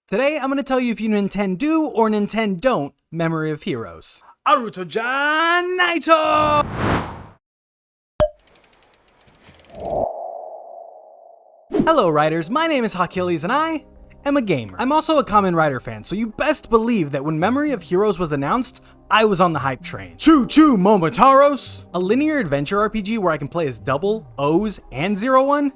Today, I'm going to tell you if you Nintendo or Nintendo don't Memory of Heroes. Aruto Jan Naito! Hello writers, my name is Heroez and I am a gamer. I'm also a Kamen Rider fan, so you best believe that when Memory of Heroes was announced, I was on the hype train. Choo choo Momotaros! A linear adventure RPG where I can play as Double, OOs, and 01?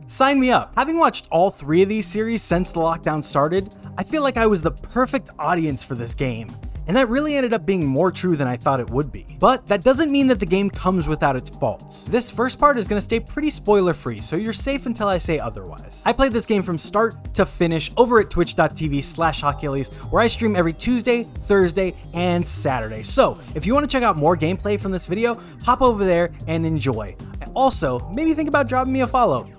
Sign me up. Having watched all three of these series since the lockdown started, I feel like I was the perfect audience for this game. And that really ended up being more true than I thought it would be. But that doesn't mean that the game comes without its faults. This first part is going to stay pretty spoiler free, so you're safe until I say otherwise. I played this game from start to finish over at twitch.tv/Heroez, where I stream every Tuesday, Thursday, and Saturday. So if you want to check out more gameplay from this video, hop over there and enjoy. Also, maybe think about dropping me a follow.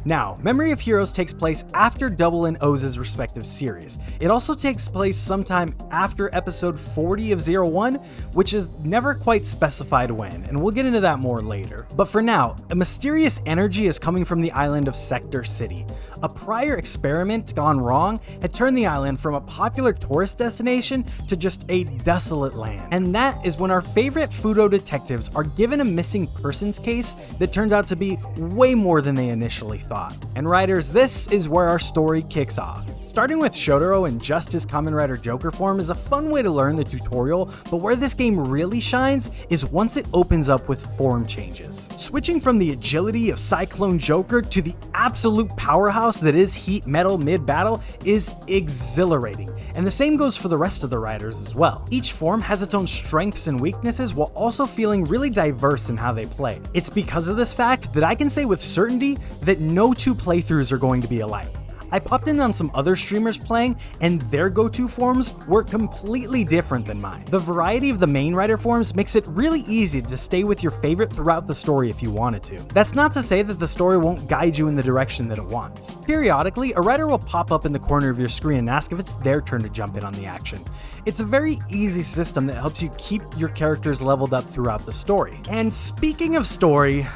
Now, Memory of Heroes takes place after Double and O's respective series. It also takes place sometime after episode 40 of 01, which is never quite specified when, and we'll get into that more later. But for now, a mysterious energy is coming from the island of Sector City. A prior experiment gone wrong had turned the island from a popular tourist destination to just a desolate land. And that is when our favorite Fudo detectives are given a missing persons case that turns out to be way more than they initially thought. And writers, this is where our story kicks off. Starting with Shotaro in just his Kamen Rider Joker form is a fun way to learn the tutorial, but where this game really shines is once it opens up with form changes. Switching from the agility of Cyclone Joker to the absolute powerhouse that is Heat Metal mid-battle is exhilarating, and the same goes for the rest of the riders as well. Each form has its own strengths and weaknesses while also feeling really diverse in how they play. It's because of this fact that I can say with certainty that no two playthroughs are going to be alike. I popped in on some other streamers playing, and their go-to forms were completely different than mine. The variety of the main rider forms makes it really easy to stay with your favorite throughout the story if you wanted to. That's not to say that the story won't guide you in the direction that it wants. Periodically, a rider will pop up in the corner of your screen and ask if it's their turn to jump in on the action. It's a very easy system that helps you keep your characters leveled up throughout the story. And speaking of story,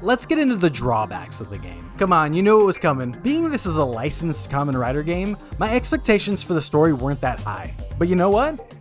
let's get into the drawbacks of the game. Come on, you knew it was coming. Being this is a licensed Kamen Rider game, my expectations for the story weren't that high. But you know what?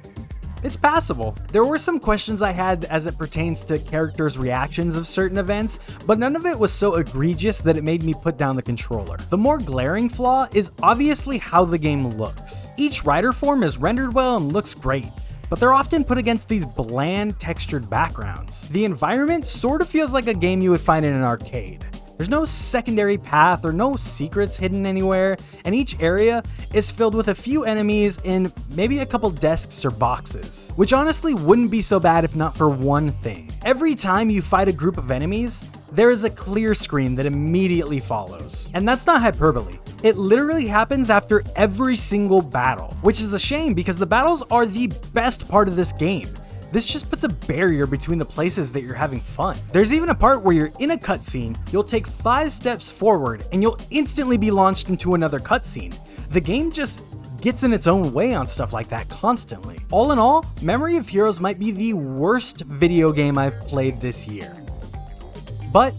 It's passable. There were some questions I had as it pertains to characters' reactions of certain events, but none of it was so egregious that it made me put down the controller. The more glaring flaw is obviously how the game looks. Each rider form is rendered well and looks great, but they're often put against these bland, textured backgrounds. The environment sort of feels like a game you would find in an arcade. There's no secondary path or no secrets hidden anywhere, and each area is filled with a few enemies and maybe a couple desks or boxes, which honestly wouldn't be so bad if not for one thing. Every time you fight a group of enemies, there is a clear screen that immediately follows. And that's not hyperbole. It literally happens after every single battle, which is a shame because the battles are the best part of this game. This just puts a barrier between the places that you're having fun. There's even a part where you're in a cutscene, you'll take 5 steps forward, and you'll instantly be launched into another cutscene. The game just gets in its own way on stuff like that constantly. All in all, Memory of Heroes might be the worst video game I've played this year. But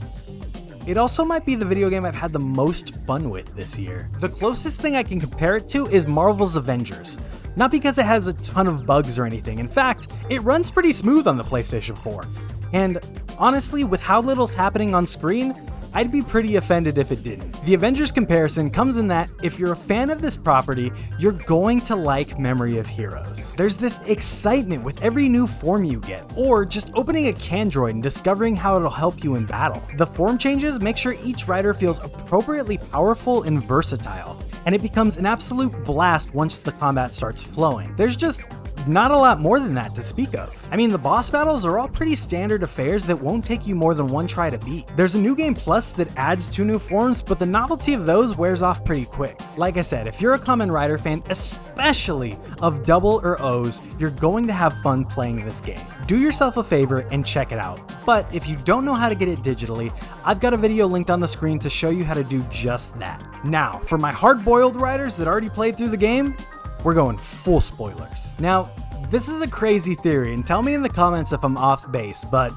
it also might be the video game I've had the most fun with this year. The closest thing I can compare it to is Marvel's Avengers. Not because it has a ton of bugs or anything. In fact, it runs pretty smooth on the PlayStation 4. And honestly, with how little's happening on screen, I'd be pretty offended if it didn't. The Avengers comparison comes in that if you're a fan of this property, you're going to like Memory of Heroes. There's this excitement with every new form you get, or just opening a Candroid and discovering how it'll help you in battle. The form changes make sure each rider feels appropriately powerful and versatile, and it becomes an absolute blast once the combat starts flowing. There's just not a lot more than that to speak of. I mean, the boss battles are all pretty standard affairs that won't take you more than one try to beat. There's a New Game Plus that adds 2 new forms, but the novelty of those wears off pretty quick. Like I said, if you're a Kamen Rider fan, especially of Double or O's, you're going to have fun playing this game. Do yourself a favor and check it out. But if you don't know how to get it digitally, I've got a video linked on the screen to show you how to do just that. Now, for my hard-boiled riders that already played through the game, we're going full spoilers. Now, this is a crazy theory, and tell me in the comments if I'm off base, but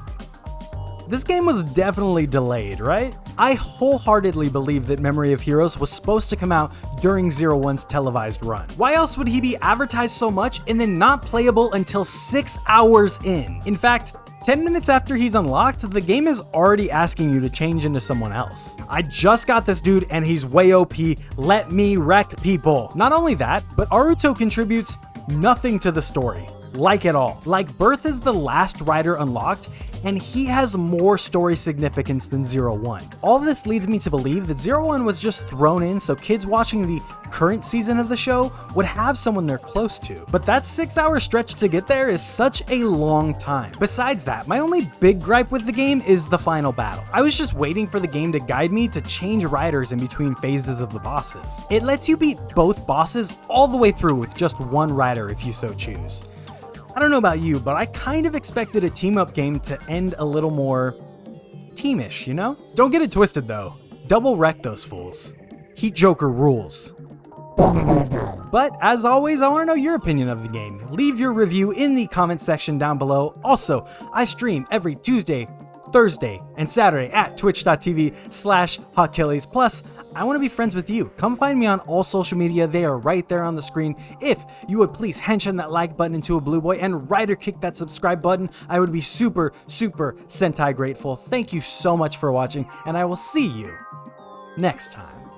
this game was definitely delayed, right? I wholeheartedly believe that Memory of Heroes was supposed to come out during 01's televised run. Why else would he be advertised so much and then not playable until 6 hours in? In fact, 10 minutes after he's unlocked, the game is already asking you to change into someone else. I just got this dude and he's way OP, let me wreck people. Not only that, but Aruto contributes nothing to the story. Like at all. Like, Birth is the last rider unlocked, and he has more story significance than 01. All this leads me to believe that 01 was just thrown in so kids watching the current season of the show would have someone they're close to. But that 6-hour stretch to get there is such a long time. Besides that, my only big gripe with the game is the final battle. I was just waiting for the game to guide me to change riders in between phases of the bosses. It lets you beat both bosses all the way through with just one rider if you so choose. I don't know about you, but I kind of expected a team-up game to end a little more teamish, you know? Don't get it twisted though. Double wreck those fools. Heat Joker rules. But as always, I want to know your opinion of the game. Leave your review in the comment section down below. Also, I stream every Tuesday, Thursday, and Saturday at twitch.tv/HotKillies. Plus, I want to be friends with you. Come find me on all social media. They are right there on the screen. If you would please henchman that like button into a blue boy and rider kick that subscribe button, I would be super Sentai grateful. Thank you so much for watching, and I will see you next time.